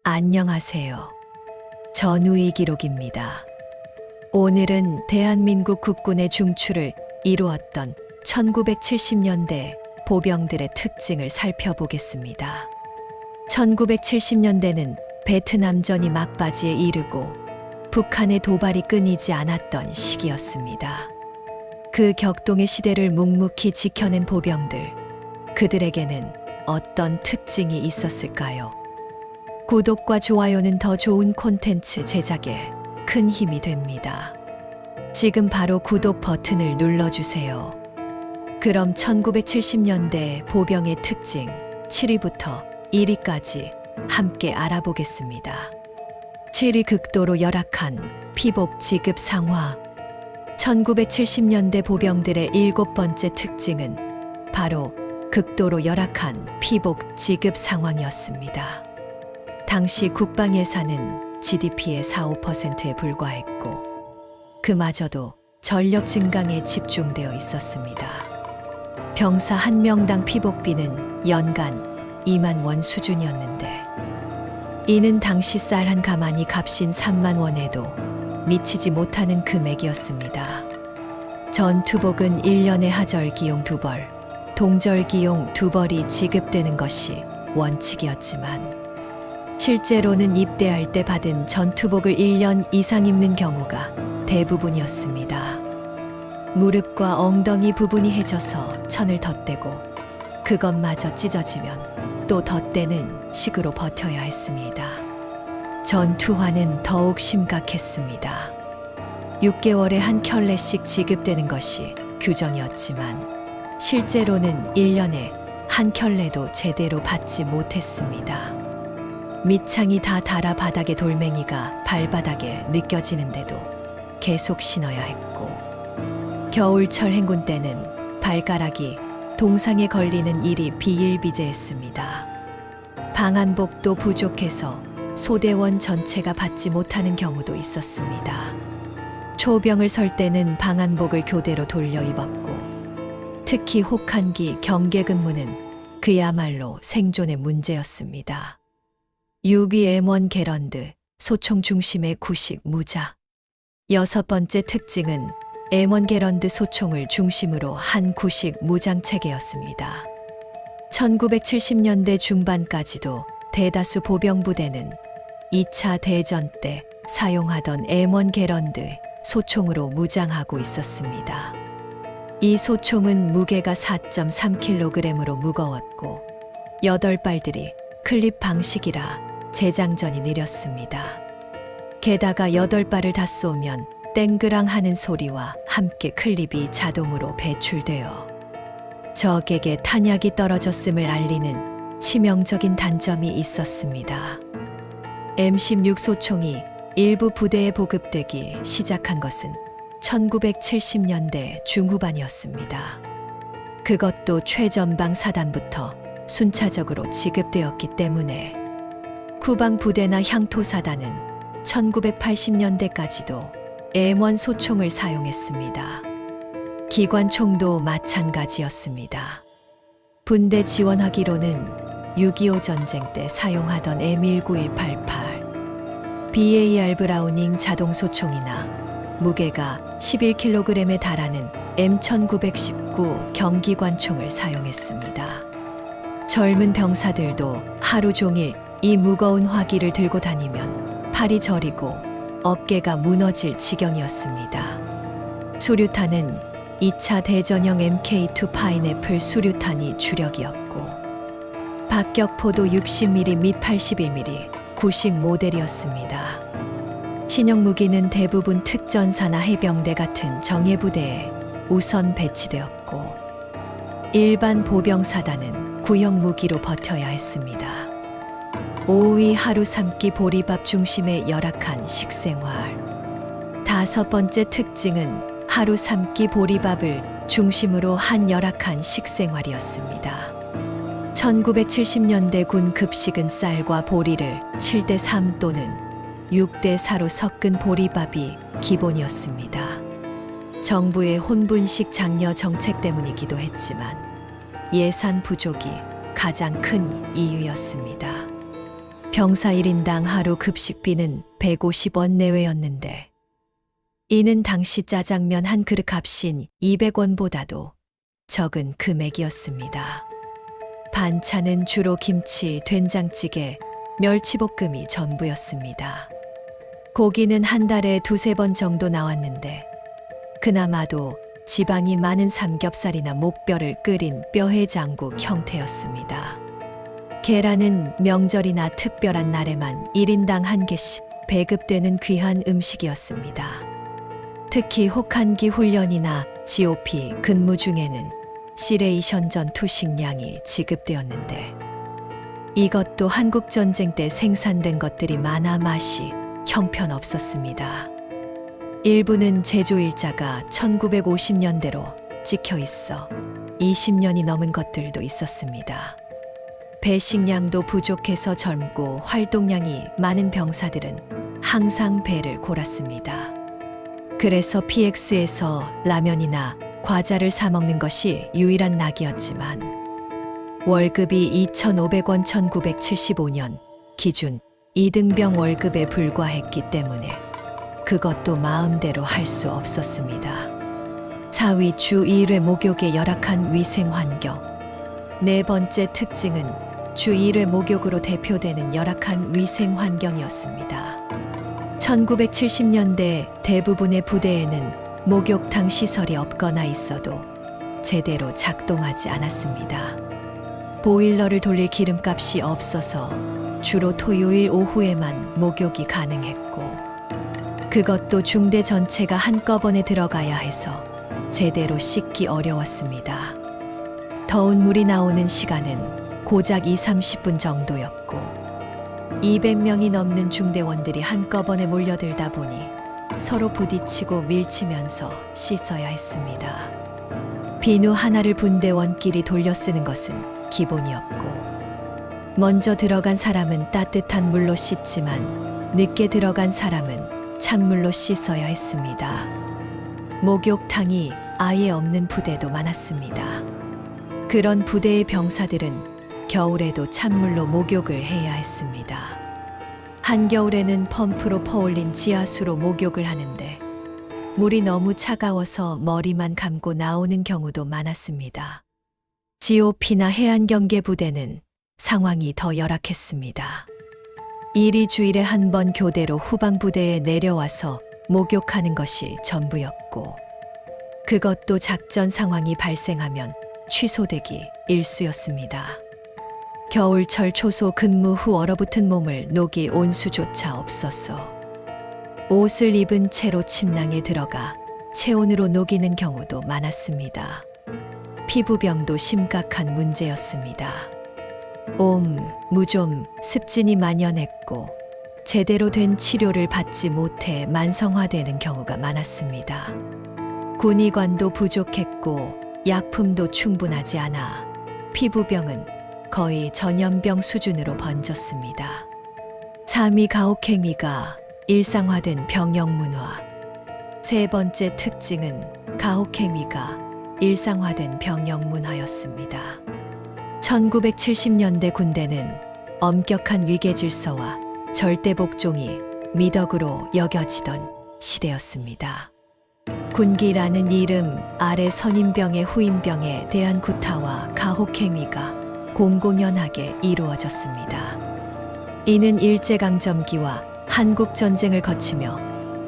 안녕하세요. 전우희 기록입니다. 오늘은 대한민국 국군의 중추를 이루었던 1970년대 보병들의 특징을 살펴보겠습니다. 1970년대는 베트남전이 막바지에 이르고 북한의 도발이 끊이지 않았던 시기였습니다. 그 격동의 시대를 묵묵히 지켜낸 보병들, 그들에게는 어떤 특징이 있었을까요? 구독과 좋아요는 더 좋은 콘텐츠 제작에 큰 힘이 됩니다. 지금 바로 구독 버튼을 눌러주세요. 그럼 1970년대 보병의 특징 7위부터 1위까지 함께 알아보겠습니다. 7위 극도로 열악한 피복 지급 상황. 1970년대 보병들의 7번째 특징은 바로 극도로 열악한 피복 지급 상황이었습니다. 당시 국방 예산은 GDP의 4~5%에 불과했고 그마저도 전력 증강에 집중되어 있었습니다. 병사 한 명당 피복비는 연간 2만 원 수준이었는데 이는 당시 쌀 한 가마니 값인 3만 원에도 미치지 못하는 금액이었습니다. 전투복은 1년에 하절기용 2벌, 동절기용 2벌이 지급되는 것이 원칙이었지만 실제로는 입대할 때 받은 전투복을 1년 이상 입는 경우가 대부분이었습니다. 무릎과 엉덩이 부분이 해져서 천을 덧대고 그것마저 찢어지면 또 덧대는 식으로 버텨야 했습니다. 전투화는 더욱 심각했습니다. 6개월에 한 켤레씩 지급되는 것이 규정이었지만 실제로는 1년에 한 켤레도 제대로 받지 못했습니다. 밑창이 다 닳아 바닥에 돌멩이가 발바닥에 느껴지는데도 계속 신어야 했고 겨울철 행군 때는 발가락이 동상에 걸리는 일이 비일비재했습니다. 방한복도 부족해서 소대원 전체가 받지 못하는 경우도 있었습니다. 초병을 설 때는 방한복을 교대로 돌려 입었고 특히 혹한기 경계 근무는 그야말로 생존의 문제였습니다. 6위 M1 게런드, 소총 중심의 구식 무자. 6번째 특징은 M1 게런드 소총을 중심으로 한 구식 무장 체계였습니다. 1970년대 중반까지도 대다수 보병부대는 2차 대전 때 사용하던 M1 게런드 소총으로 무장하고 있었습니다. 이 소총은 무게가 4.3kg으로 무거웠고 8발들이 클립 방식이라 재장전이 느렸습니다. 게다가 8발을 다 쏘면 땡그랑 하는 소리와 함께 클립이 자동으로 배출되어 적에게 탄약이 떨어졌음을 알리는 치명적인 단점이 있었습니다. M16 소총이 일부 부대에 보급되기 시작한 것은 1970년대 중후반이었습니다. 그것도 최전방 사단부터 순차적으로 지급되었기 때문에 후방 부대나 향토 사단은 1980년대까지도 M1 소총을 사용했습니다. 기관총도 마찬가지였습니다. 분대 지원하기로는 6.25 전쟁 때 사용하던 M19188, BAR 브라우닝 자동 소총이나 무게가 11kg에 달하는 M1919 경기관총을 사용했습니다. 젊은 병사들도 하루 종일 이 무거운 화기를 들고 다니면 팔이 저리고 어깨가 무너질 지경이었습니다. 수류탄은 2차 대전형 MK2 파인애플 수류탄이 주력이었고 박격포도 60mm 및 81mm 구식 모델이었습니다. 신형 무기는 대부분 특전사나 해병대 같은 정예부대에 우선 배치되었고 일반 보병사단은 구형 무기로 버텨야 했습니다. 5위 하루 3끼 보리밥 중심의 열악한 식생활. 5번째 특징은 하루 3끼 보리밥을 중심으로 한 열악한 식생활이었습니다. 1970년대 군 급식은 쌀과 보리를 7:3 또는 6:4로 섞은 보리밥이 기본이었습니다. 정부의 혼분식 장려 정책 때문이기도 했지만 예산 부족이 가장 큰 이유였습니다. 병사 1인당 하루 급식비는 150원 내외였는데 이는 당시 짜장면 한 그릇 값인 200원보다도 적은 금액이었습니다. 반찬은 주로 김치, 된장찌개, 멸치볶음이 전부였습니다. 고기는 한 달에 2~3번 정도 나왔는데 그나마도 지방이 많은 삼겹살이나 목뼈를 끓인 뼈해장국 형태였습니다. 계란은 명절이나 특별한 날에만 1인당 한 개씩 배급되는 귀한 음식이었습니다. 특히 혹한기 훈련이나 GOP 근무 중에는 시레이션 전투 식량이 지급되었는데 이것도 한국전쟁 때 생산된 것들이 많아 맛이 형편없었습니다. 일부는 제조일자가 1950년대로 찍혀 있어 20년이 넘은 것들도 있었습니다. 배식량도 부족해서 젊고 활동량이 많은 병사들은 항상 배를 골았습니다. 그래서 PX에서 라면이나 과자를 사 먹는 것이 유일한 낙이었지만 월급이 2,500원 1975년 기준 2등병 월급에 불과했기 때문에 그것도 마음대로 할 수 없었습니다. 4위 주 2회 목욕의 열악한 위생 환경. 네 번째 특징은 주 1회 목욕으로 대표되는 열악한 위생 환경이었습니다. 1970년대 대부분의 부대에는 목욕탕 시설이 없거나 있어도 제대로 작동하지 않았습니다. 보일러를 돌릴 기름값이 없어서 주로 토요일 오후에만 목욕이 가능했고 그것도 중대 전체가 한꺼번에 들어가야 해서 제대로 씻기 어려웠습니다. 더운 물이 나오는 시간은 고작 2~30분 정도였고 200명이 넘는 중대원들이 한꺼번에 몰려들다 보니 서로 부딪히고 밀치면서 씻어야 했습니다. 비누 하나를 분대원끼리 돌려 쓰는 것은 기본이었고 먼저 들어간 사람은 따뜻한 물로 씻지만 늦게 들어간 사람은 찬물로 씻어야 했습니다. 목욕탕이 아예 없는 부대도 많았습니다. 그런 부대의 병사들은 겨울에도 찬물로 목욕을 해야 했습니다. 한겨울에는 펌프로 퍼올린 지하수로 목욕을 하는데 물이 너무 차가워서 머리만 감고 나오는 경우도 많았습니다. GOP나 해안경계 부대는 상황이 더 열악했습니다. 일이 주일에 한 번 교대로 후방 부대에 내려와서 목욕하는 것이 전부였고 그것도 작전 상황이 발생하면 취소되기 일쑤였습니다. 겨울철 초소 근무 후 얼어붙은 몸을 녹일 온수조차 없어서 옷을 입은 채로 침낭에 들어가 체온으로 녹이는 경우도 많았습니다. 피부병도 심각한 문제였습니다. 무좀, 습진이 만연했고 제대로 된 치료를 받지 못해 만성화되는 경우가 많았습니다. 군의관도 부족했고 약품도 충분하지 않아 피부병은 거의 전염병 수준으로 번졌습니다. 3위 가혹행위가 일상화된 병역 문화. 세 번째 특징은 가혹행위가 일상화된 병역 문화였습니다. 1970년대 군대는 엄격한 위계 질서와 절대 복종이 미덕으로 여겨지던 시대였습니다. 군기라는 이름 아래 선임병의 후임병에 대한 구타와 가혹행위가 공공연하게 이루어졌습니다. 이는 일제강점기와 한국전쟁을 거치며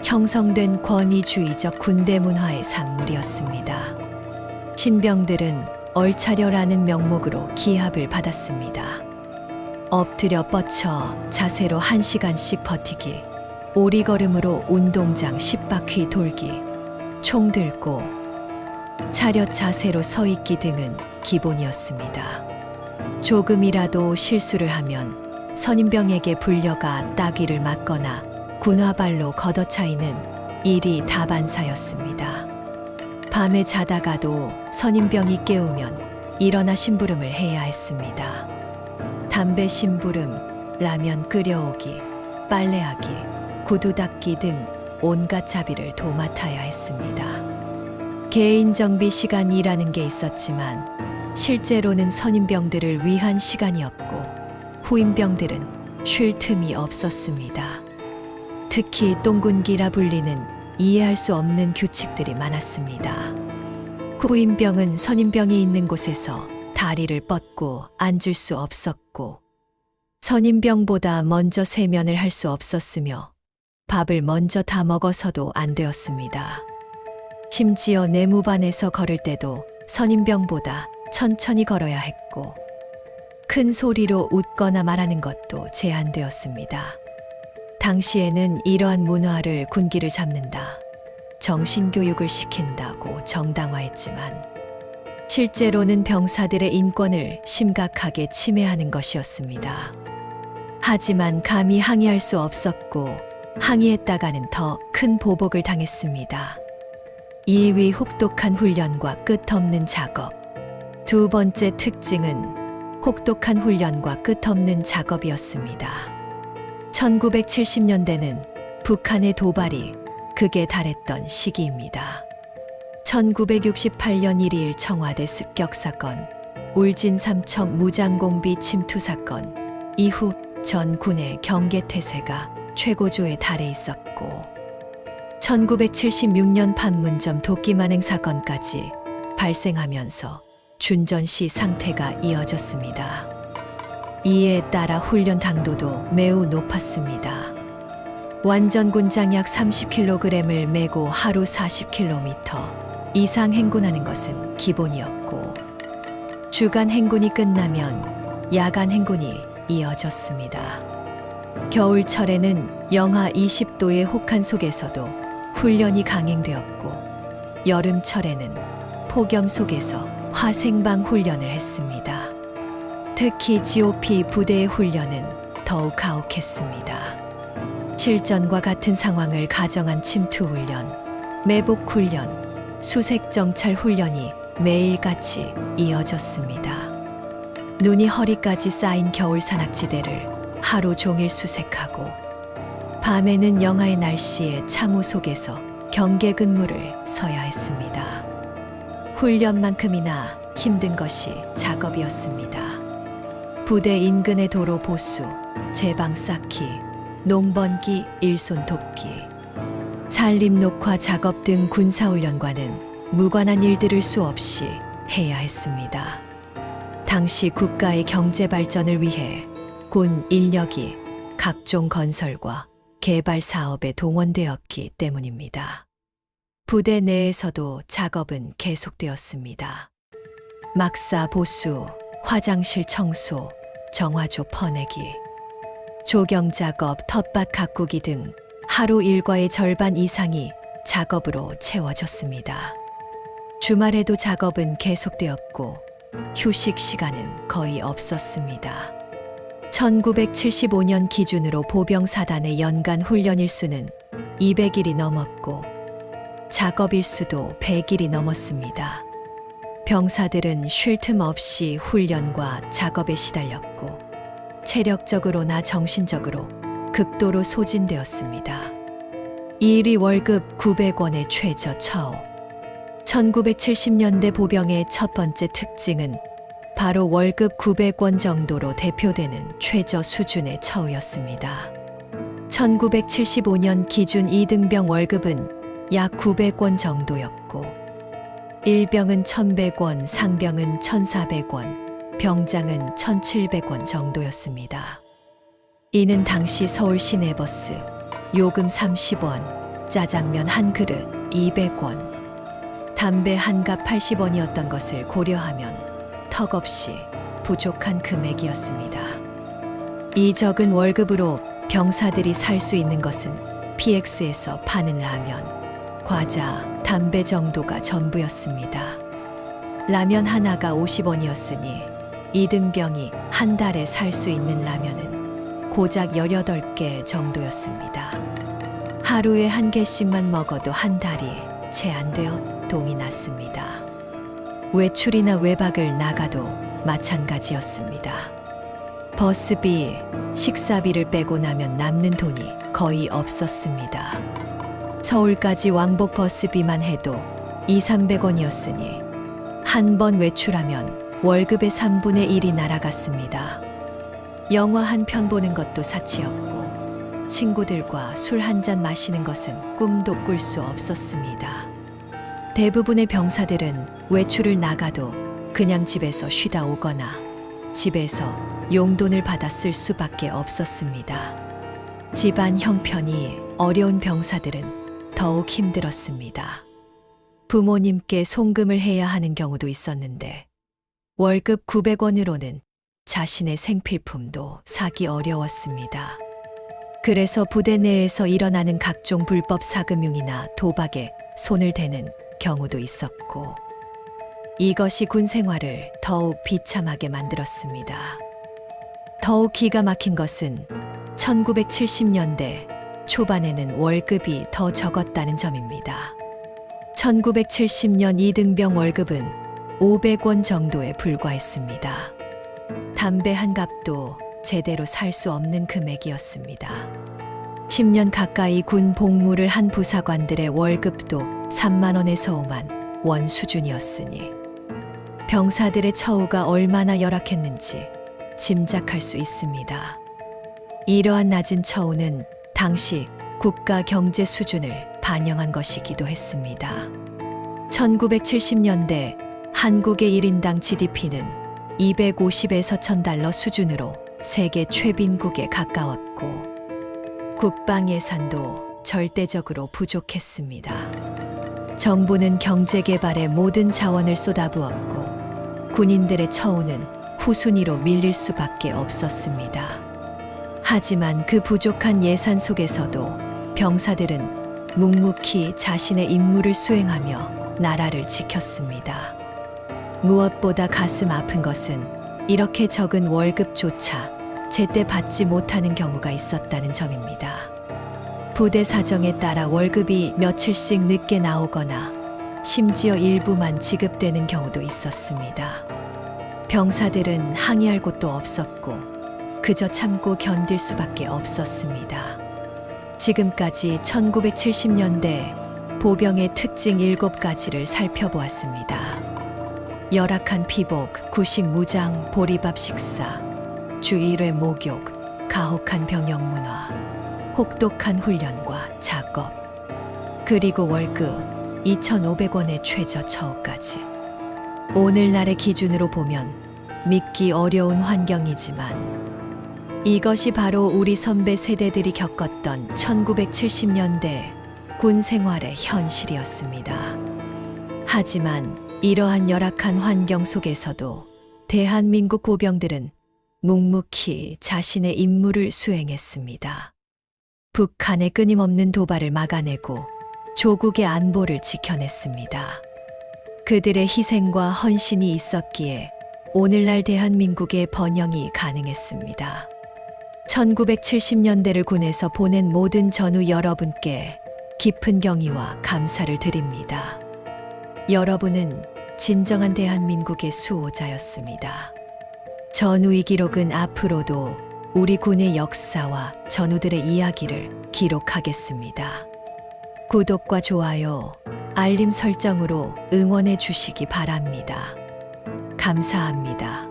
형성된 권위주의적 군대 문화의 산물이었습니다. 신병들은 얼차려라는 명목으로 기합을 받았습니다. 엎드려 뻗쳐 자세로 1시간씩 버티기, 오리걸음으로 운동장 10바퀴 돌기, 총 들고 차렷 자세로 서 있기 등은 기본이었습니다. 조금이라도 실수를 하면 선임병에게 불려가 따귀를 맞거나 군화발로 걷어차이는 일이 다반사였습니다. 밤에 자다가도 선임병이 깨우면 일어나 심부름을 해야 했습니다. 담배 심부름, 라면 끓여오기, 빨래하기, 구두 닦기 등 온갖 자비를 도맡아야 했습니다. 개인 정비 시간이라는 게 있었지만 실제로는 선임병들을 위한 시간이었고 후임병들은 쉴 틈이 없었습니다. 특히 똥군기라 불리는 이해할 수 없는 규칙들이 많았습니다. 후임병은 선임병이 있는 곳에서 다리를 뻗고 앉을 수 없었고, 선임병보다 먼저 세면을 할 수 없었으며 밥을 먼저 다 먹어서도 안 되었습니다. 심지어 내무반에서 걸을 때도 선임병보다 천천히 걸어야 했고, 큰 소리로 웃거나 말하는 것도 제한되었습니다. 당시에는 이러한 문화를 군기를 잡는다, 정신교육을 시킨다고 정당화했지만 실제로는 병사들의 인권을 심각하게 침해하는 것이었습니다. 하지만 감히 항의할 수 없었고 항의했다가는 더 큰 보복을 당했습니다. 2위 혹독한 훈련과 끝없는 작업. 두 번째 특징은 혹독한 훈련과 끝없는 작업이었습니다. 1970년대는 북한의 도발이 극에 달했던 시기입니다. 1968년 1일 청와대 습격 사건, 울진 삼척 무장공비 침투 사건 이후 전 군의 경계태세가 최고조에 달해 있었고, 1976년 판문점 도끼만행 사건까지 발생하면서 준전시 상태가 이어졌습니다. 이에 따라 훈련 강도도 매우 높았습니다. 완전군장 약 30kg을 메고 하루 40km 이상 행군하는 것은 기본이었고, 주간 행군이 끝나면 야간 행군이 이어졌습니다. 겨울철에는 영하 20도의 혹한 속에서도 훈련이 강행되었고, 여름철에는 폭염 속에서 화생방 훈련을 했습니다. 특히 GOP 부대의 훈련은 더욱 가혹했습니다. 실전과 같은 상황을 가정한 침투 훈련, 매복 훈련, 수색 정찰 훈련이 매일같이 이어졌습니다. 눈이 허리까지 쌓인 겨울 산악지대를 하루 종일 수색하고, 밤에는 영하의 날씨에 참호 속에서 경계 근무를 서야 했습니다. 훈련만큼이나 힘든 것이 작업이었습니다. 부대 인근의 도로 보수, 제방 쌓기, 농번기, 일손 돕기, 산림 녹화 작업 등 군사훈련과는 무관한 일들을 수없이 해야 했습니다. 당시 국가의 경제 발전을 위해 군 인력이 각종 건설과 개발 사업에 동원되었기 때문입니다. 부대 내에서도 작업은 계속되었습니다. 막사 보수, 화장실 청소, 정화조 퍼내기, 조경 작업, 텃밭 가꾸기 등 하루 일과의 절반 이상이 작업으로 채워졌습니다. 주말에도 작업은 계속되었고 휴식 시간은 거의 없었습니다. 1975년 기준으로 보병사단의 연간 훈련 일수는 200일이 넘었고 작업 일수도 100일이 넘었습니다. 병사들은 쉴 틈 없이 훈련과 작업에 시달렸고 체력적으로나 정신적으로 극도로 소진되었습니다. 이 일이 월급 900원의 최저 처우. 1970년대 보병의 첫 번째 특징은 바로 월급 900원 정도로 대표되는 최저 수준의 처우였습니다. 1975년 기준 2등병 월급은 약 900원 정도였고, 1병은 1100원, 상병은 1400원, 병장은 1700원 정도였습니다. 이는 당시 서울 시내버스 요금 30원, 짜장면 한 그릇 200원, 담배 한 갑 80원이었던 것을 고려하면 턱없이 부족한 금액이었습니다. 이 적은 월급으로 병사들이 살 수 있는 것은 PX에서 파는 라면, 과자, 담배 정도가 전부였습니다. 라면 하나가 50원이었으니 2등병이 한 달에 살 수 있는 라면은 고작 18개 정도였습니다. 하루에 한 개씩만 먹어도 한 달이 채 안 되어 동이 났습니다. 외출이나 외박을 나가도 마찬가지였습니다. 버스비, 식사비를 빼고 나면 남는 돈이 거의 없었습니다. 서울까지 왕복 버스비만 해도 200~300원이었으니 한 번 외출하면 월급의 3분의 1이 날아갔습니다. 영화 한 편 보는 것도 사치였고 친구들과 술 한 잔 마시는 것은 꿈도 꿀 수 없었습니다. 대부분의 병사들은 외출을 나가도 그냥 집에서 쉬다 오거나 집에서 용돈을 받아 쓸 수밖에 없었습니다. 집안 형편이 어려운 병사들은 더욱 힘들었습니다. 부모님께 송금을 해야 하는 경우도 있었는데 월급 900원으로는 자신의 생필품도 사기 어려웠습니다. 그래서 부대 내에서 일어나는 각종 불법 사금융이나 도박에 손을 대는 경우도 있었고 이것이 군 생활을 더욱 비참하게 만들었습니다. 더욱 기가 막힌 것은 1970년대 초반에는 월급이 더 적었다는 점입니다. 1970년 이등병 월급은 500원 정도에 불과했습니다. 담배 한 갑도 제대로 살 수 없는 금액이었습니다. 10년 가까이 군 복무를 한 부사관들의 월급도 3만 원에서 5만 원 수준이었으니 병사들의 처우가 얼마나 열악했는지 짐작할 수 있습니다. 이러한 낮은 처우는 당시 국가 경제 수준을 반영한 것이기도 했습니다. 1970년대 한국의 1인당 GDP는 250에서 1000달러 수준으로 세계 최빈국에 가까웠고 국방 예산도 절대적으로 부족했습니다. 정부는 경제 개발에 모든 자원을 쏟아부었고 군인들의 처우는 후순위로 밀릴 수밖에 없었습니다. 하지만 그 부족한 예산 속에서도 병사들은 묵묵히 자신의 임무를 수행하며 나라를 지켰습니다. 무엇보다 가슴 아픈 것은 이렇게 적은 월급조차 제때 받지 못하는 경우가 있었다는 점입니다. 부대 사정에 따라 월급이 며칠씩 늦게 나오거나 심지어 일부만 지급되는 경우도 있었습니다. 병사들은 항의할 곳도 없었고 그저 참고 견딜 수밖에 없었습니다. 지금까지 1970년대 보병의 특징 7가지를 살펴보았습니다. 열악한 피복, 구식 무장, 보리밥 식사, 주 1회 목욕, 가혹한 병영 문화, 혹독한 훈련과 작업, 그리고 월급 2,500원의 최저 처우까지. 오늘날의 기준으로 보면 믿기 어려운 환경이지만 이것이 바로 우리 선배 세대들이 겪었던 1970년대 군 생활의 현실이었습니다. 하지만 이러한 열악한 환경 속에서도 대한민국 보병들은 묵묵히 자신의 임무를 수행했습니다. 북한의 끊임없는 도발을 막아내고 조국의 안보를 지켜냈습니다. 그들의 희생과 헌신이 있었기에 오늘날 대한민국의 번영이 가능했습니다. 1970년대를 군에서 보낸 모든 전우 여러분께 깊은 경의와 감사를 드립니다. 여러분은 진정한 대한민국의 수호자였습니다. 전우의 기록은 앞으로도 우리 군의 역사와 전우들의 이야기를 기록하겠습니다. 구독과 좋아요, 알림 설정으로 응원해 주시기 바랍니다. 감사합니다.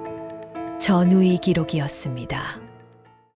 전우의 기록이었습니다.